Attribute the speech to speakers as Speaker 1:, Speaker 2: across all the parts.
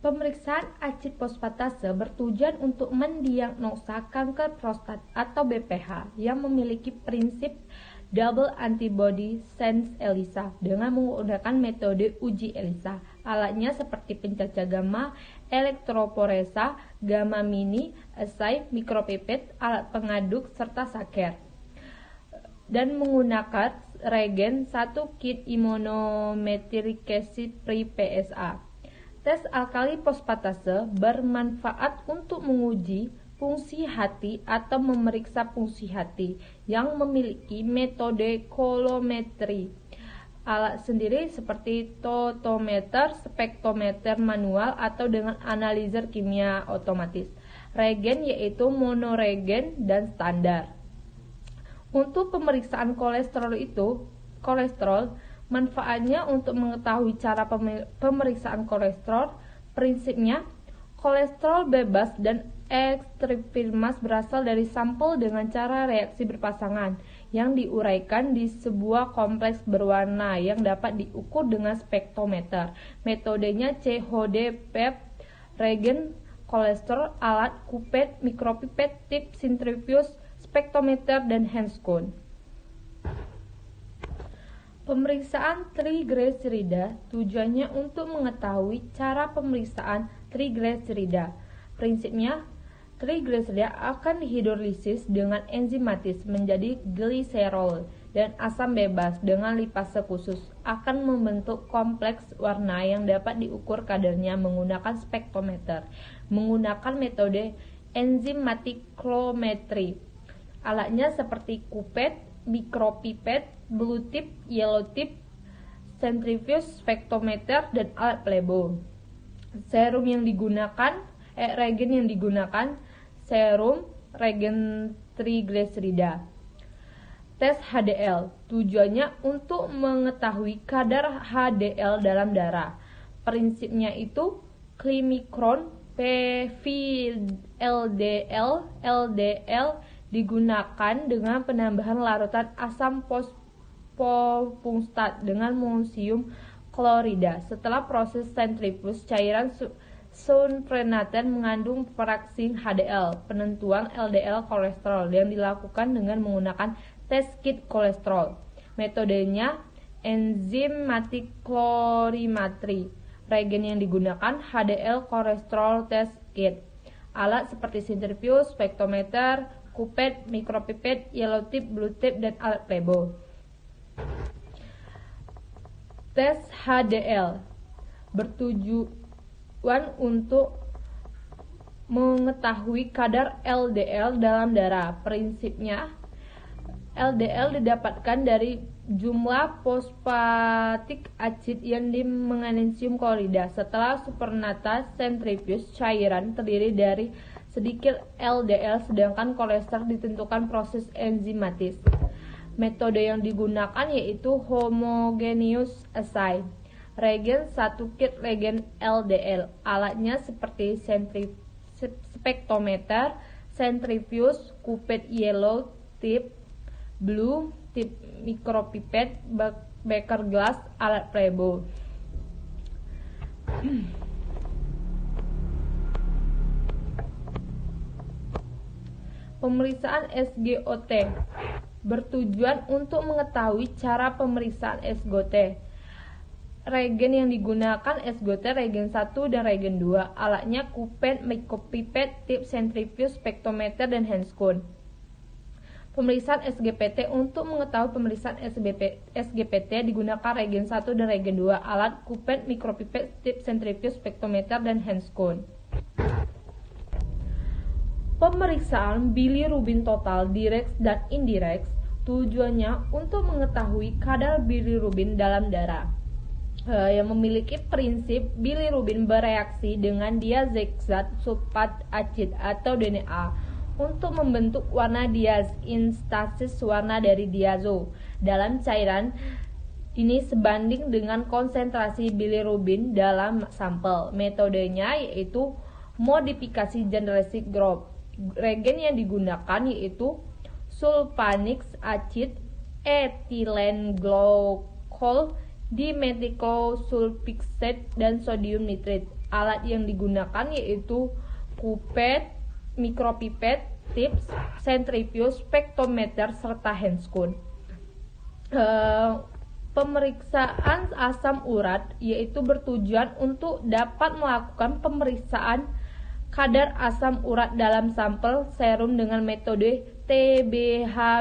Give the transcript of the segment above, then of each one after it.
Speaker 1: Pemeriksaan acid fosfatase bertujuan untuk mendiagnosa kanker prostat atau BPH yang memiliki prinsip double antibody sense ELISA dengan menggunakan metode uji ELISA. Alatnya seperti pencacah gamma, elektroforesa, gamma mini, assay, mikropipet, alat pengaduk, serta saker. Dan menggunakan reagen 1 kit immunometric acid pre-PSA. Tes alkali fosfatase bermanfaat untuk menguji fungsi hati atau memeriksa fungsi hati yang memiliki metode kolometri. Alat sendiri seperti totometer, spektrometer manual atau dengan analizer kimia otomatis. Reagen yaitu monoreagen dan standar. Untuk pemeriksaan kolesterol manfaatnya untuk mengetahui cara pemeriksaan kolesterol. Prinsipnya, kolesterol bebas dan ekstremitas berasal dari sampel dengan cara reaksi berpasangan yang diuraikan di sebuah kompleks berwarna yang dapat diukur dengan spektrometer. Metodenya CHD, PET, reagen kolesterol, alat kupet, mikropipet, tip centrifuge, spektrometer, dan Hanskon. Pemeriksaan trigliserida tujuannya untuk mengetahui cara pemeriksaan trigliserida. Prinsipnya, trigliserida akan dihidrolisis dengan enzimatis menjadi gliserol dan asam bebas dengan lipase khusus akan membentuk kompleks warna yang dapat diukur kadarnya menggunakan spektrometer menggunakan metode enzimatic chrometry. Alatnya seperti kupet, mikropipet, blue tip, yellow tip, centrifuge, spektrometer, dan alat plebo. Reagen yang digunakan serum reagen trigliserida. Tes HDL tujuannya untuk mengetahui kadar HDL dalam darah. Prinsipnya itu klimikron, PV, LDL, LDL digunakan dengan penambahan larutan asam fosfofunstat dengan magnesium klorida. Setelah proses sentrifuge, cairan sunfrenaten mengandung fraksi HDL. Penentuan LDL kolesterol yang dilakukan dengan menggunakan tes kit kolesterol. Metodenya enzimatic colorimetry. Reagen yang digunakan HDL kolesterol test kit. Alat seperti centrifuge, spektrometer, kupet, mikropipet, yellow tip, blue tip, dan alat plebo. Tes HDL bertujuan untuk mengetahui kadar LDL dalam darah. Prinsipnya, LDL didapatkan dari jumlah fosfatik acid yang mengandung klorida. Setelah supernata sentrifuge, cairan terdiri dari sedikit LDL sedangkan kolesterol ditentukan proses enzimatis. Metode yang digunakan yaitu homogeneous assay. Reagen 1 kit reagen LDL. Alatnya seperti spektrometer, centrifuge, kupet yellow tip, blue tip, mikropipet, beker glass, alat plebo. Pemeriksaan SGOT bertujuan untuk mengetahui cara pemeriksaan SGOT. Reagen yang digunakan SGOT reagen 1 dan reagen 2. Alatnya kupet, mikropipet, tip centrifuge, spektrometer, dan Hanskon. Pemeriksaan SGPT. Untuk mengetahui pemeriksaan SGPT digunakan reagen 1 dan reagen 2. Alat kupet, mikropipet, tip centrifuge, spektrometer, dan Hanskon. Pemeriksaan bilirubin total direct dan indirect tujuannya untuk mengetahui kadar bilirubin dalam darah yang memiliki prinsip bilirubin bereaksi dengan diazetsat sulfat acid atau DNA untuk membentuk warna diaz instasis warna dari diazo dalam cairan ini sebanding dengan konsentrasi bilirubin dalam sampel. Metodenya yaitu modifikasi generalistic group. Reagen yang digunakan yaitu sulfanic acid, ethylene glycol, dimethylsulfixate, dan sodium nitrate. Alat yang digunakan yaitu pipet, mikropipet, tips, centrifuge, spektrometer, serta Hanskun. Pemeriksaan asam urat yaitu bertujuan untuk dapat melakukan pemeriksaan kadar asam urat dalam sampel serum dengan metode TBH-BAA.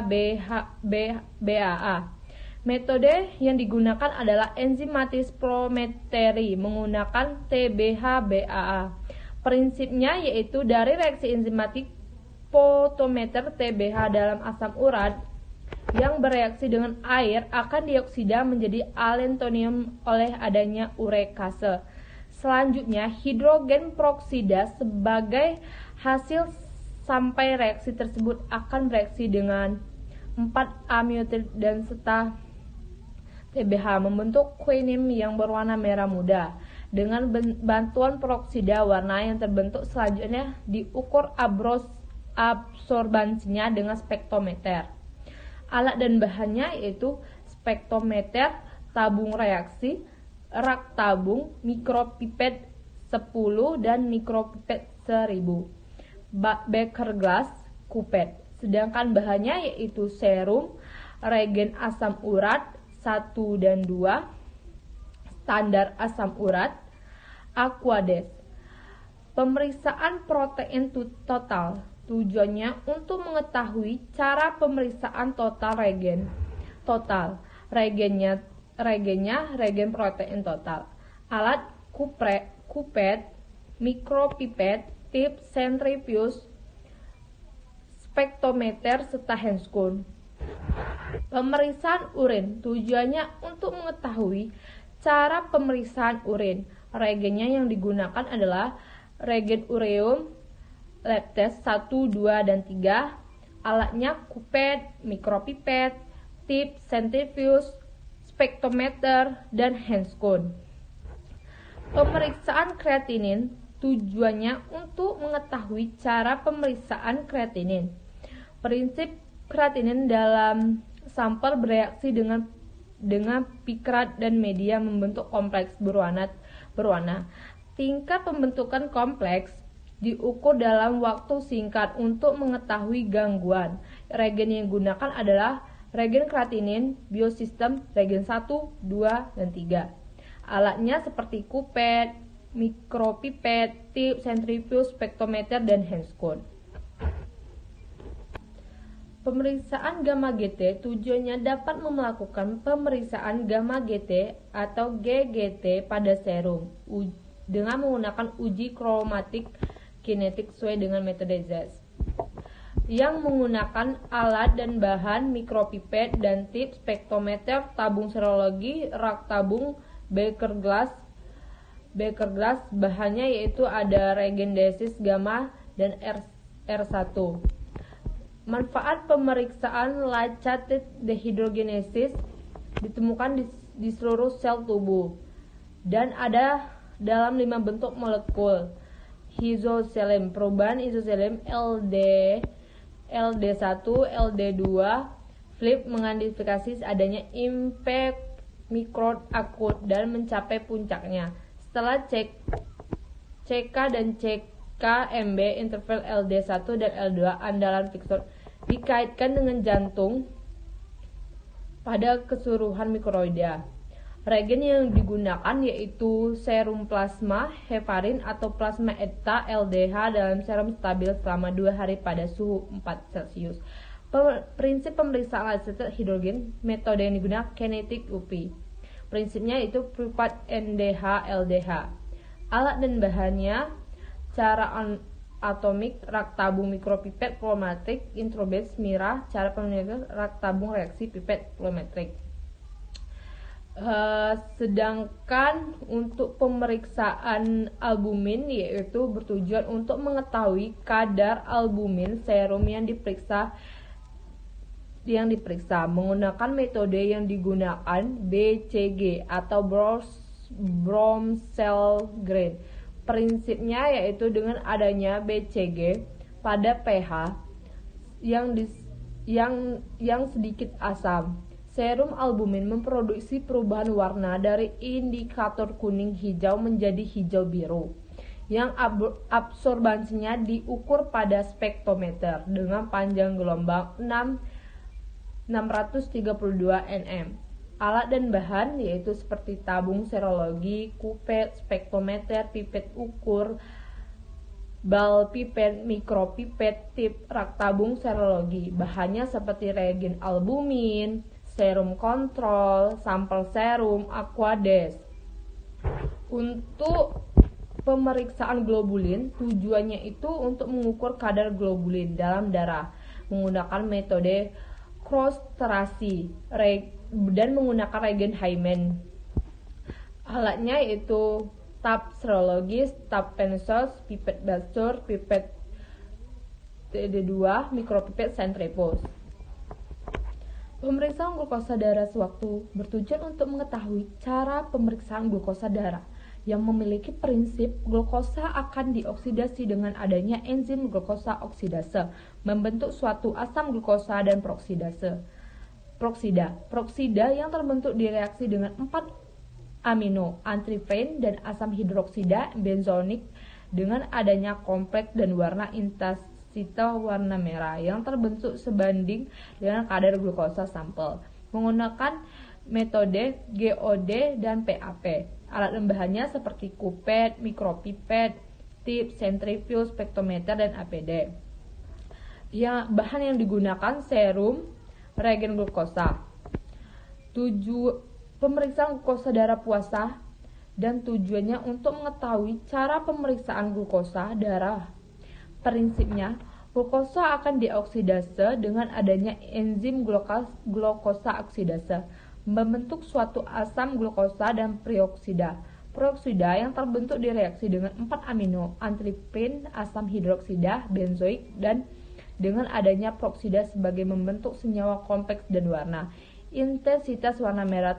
Speaker 1: Metode yang digunakan adalah enzimatic spirometry menggunakan TBH-BAA. Prinsipnya yaitu dari reaksi enzimatik fotometer TBH dalam asam urat yang bereaksi dengan air akan dioksida menjadi alentonium oleh adanya urekase. Selanjutnya, hidrogen peroksida sebagai hasil sampai reaksi tersebut akan bereaksi dengan 4-amiotil dan serta TBH membentuk quinine yang berwarna merah muda. Dengan bantuan peroksida, warna yang terbentuk selanjutnya diukur absorbansinya dengan spektrometer. Alat dan bahannya yaitu spektrometer, tabung reaksi, rak tabung, mikropipet 10 dan mikropipet 1000, beker glass, kupet. Sedangkan bahannya yaitu serum, reagen asam urat 1 dan 2, standar asam urat, aquades. Pemeriksaan protein total tujuannya untuk mengetahui cara pemeriksaan total reagen. Reagen protein total. Alat kupet, mikropipet, tip, centrifuge, spektrometer, serta Hanskun. Pemeriksaan urin tujuannya untuk mengetahui cara pemeriksaan urin. Reagennya yang digunakan adalah reagen ureum, lab test 1, 2, dan 3. Alatnya kupet, mikropipet, tip, centrifuge, spektrometer, dan Hanskun. Pemeriksaan kreatinin tujuannya untuk mengetahui cara pemeriksaan kreatinin. Prinsip kreatinin dalam sampel bereaksi dengan pikrat dan media membentuk kompleks berwarna. Tingkat pembentukan kompleks diukur dalam waktu singkat untuk mengetahui gangguan. Reagen yang digunakan adalah reagen kreatinin, biosistem, reagen 1, 2, dan 3. Alatnya seperti kupet, mikropipet, tip, centrifuge, spektrometer, dan Hanskun. Pemeriksaan gamma GT tujuannya dapat melakukan pemeriksaan gamma GT atau GGT pada serum dengan menggunakan uji kromatik kinetik sesuai dengan metode ZES yang menggunakan alat dan bahan mikropipet dan tip, spektrometer, tabung serologi, rak tabung, beker glass. Bahannya yaitu ada reagen desis gamma dan R1. Manfaat pemeriksaan lacatate dehydrogenesis ditemukan di seluruh sel tubuh dan ada dalam 5 bentuk molekul. Isoselim, perubahan isoselim LD1, LD2, flip mengidentifikasi adanya impact microde akut dan mencapai puncaknya. Setelah CK dan CKMB interval LD1 dan L2 andalan Fiksor dikaitkan dengan jantung pada keseluruhan mikroida. Reagen yang digunakan yaitu serum plasma, heparin atau plasma eta LDH dalam serum stabil selama 2 hari pada suhu 4 Celcius. Prinsip pemeriksaan lacatate hidrogen, metode yang digunakan kinetik UV. Prinsipnya itu pipet NDH LDH. Alat dan bahannya cara atomik, rak tabung mikropipet volumetrik, introbase mira, cara pemeriksaan rak tabung reaksi pipet volumetrik. Sedangkan untuk pemeriksaan albumin yaitu bertujuan untuk mengetahui kadar albumin serum yang diperiksa yang diperiksa. Menggunakan metode yang digunakan BCG atau Bromsellgrain. Prinsipnya yaitu dengan adanya BCG pada pH yang sedikit asam, serum albumin memproduksi perubahan warna dari indikator kuning hijau menjadi hijau biru, yang absorbansinya diukur pada spektrometer dengan panjang gelombang 632 nm. Alat dan bahan yaitu seperti tabung serologi, kupet, spektrometer, pipet ukur, bal pipet, mikropipet, tip, rak tabung serologi. Bahannya seperti reagen albumin, serum kontrol, sampel serum, aquades. Untuk pemeriksaan globulin, tujuannya itu untuk mengukur kadar globulin dalam darah menggunakan metode cross-terasi dan menggunakan reagen Hyman. Alatnya yaitu tab serologis, tab pensos, pipet bastur, pipet TD2, mikropipet centrifuse. Pemeriksaan glukosa darah sewaktu bertujuan untuk mengetahui cara pemeriksaan glukosa darah yang memiliki prinsip glukosa akan dioksidasi dengan adanya enzim glukosa oksidase, membentuk suatu asam glukosa dan Proksida yang terbentuk direaksi dengan 4 amino, antriphen dan asam hidroksida benzonik dengan adanya kompleks dan warna interstitial warna merah yang terbentuk sebanding dengan kadar glukosa sampel menggunakan metode GOD dan PAP. Alat dan bahannya seperti kupet, mikropipet, tip, centrifuge, spektrometer, dan APD. Bahan yang digunakan serum, reagen glukosa. Pemeriksaan glukosa darah puasa dan tujuannya untuk mengetahui cara pemeriksaan glukosa darah. Prinsipnya, glukosa akan dioksidase dengan adanya enzim glukosa oksidase, membentuk suatu asam glukosa dan peroksida. Peroksida yang terbentuk direaksi dengan 4 amino, antriphen, asam hidroksida, benzoik, dan dengan adanya peroksida sebagai membentuk senyawa kompleks dan warna. Intensitas warna merah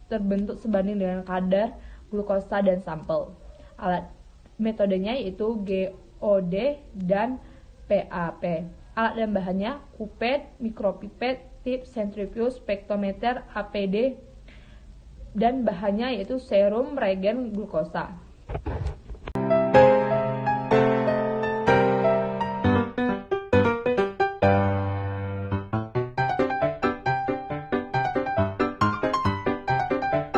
Speaker 1: terbentuk sebanding dengan kadar glukosa dan sampel. Alat metodenya yaitu GOD dan PAP. Alat dan bahannya kupet, mikropipet, tip, centrifuge, spektrometer, APD, dan bahannya yaitu serum reagen glukosa.